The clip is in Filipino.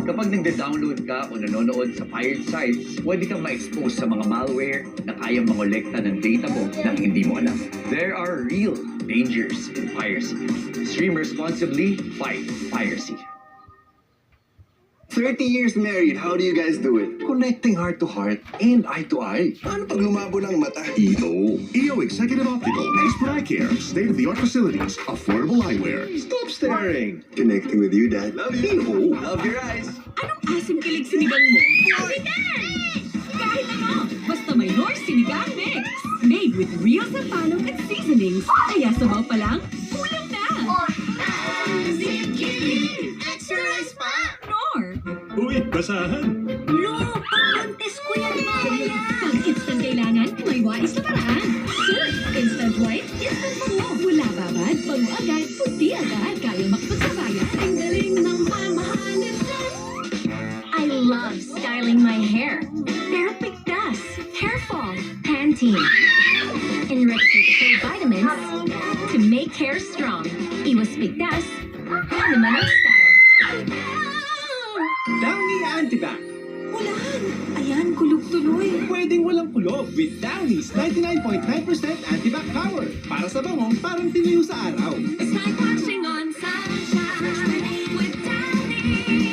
Kapag nagda-download ka o nanonood sa pirate sites, pwede kang ma-expose sa mga malware na kayang mangolekta ng data mo nang hindi mo alam. There are real dangers in piracy. Stream responsibly, fight piracy. 30 years married, how do you guys do it? Connecting heart to heart and eye to eye. Paano pag lumabo ng mata? EO Executive Optical, expert eye care, state-of-the-art facilities, affordable eyewear. Stop staring! Connecting with you, Dad. Love you! Love your eyes! Anong asim kilig sinigang mo? Evidence! Kahit ano, basta may North Sinigang Mix. Made with real sapalong at seasonings. Kaya sabaw pa lang, kulang na. Extra rice pa! Nor. Uy, basahan! Lo, pang-contest ko yan mamaya! Pag instant kailangan, may wais na paraan. Surf! Instant white, instant bango. Wala babad, bango agad, puti agad. Kaya makapagsabayan. Ang galing ng mamahalin na. I love styling my hair. Pero pigtas, hair fall, Pantene. Enriched with vitamins to make hair strong. Iwas pigtas, ano naman ang style. Downy Antibac. Walahan. Ayan, kulog tuloy. Pwedeng walang kulog with Downy's 99.9% antibac power. Para sa bango, parang tiniyo sa araw. It's time for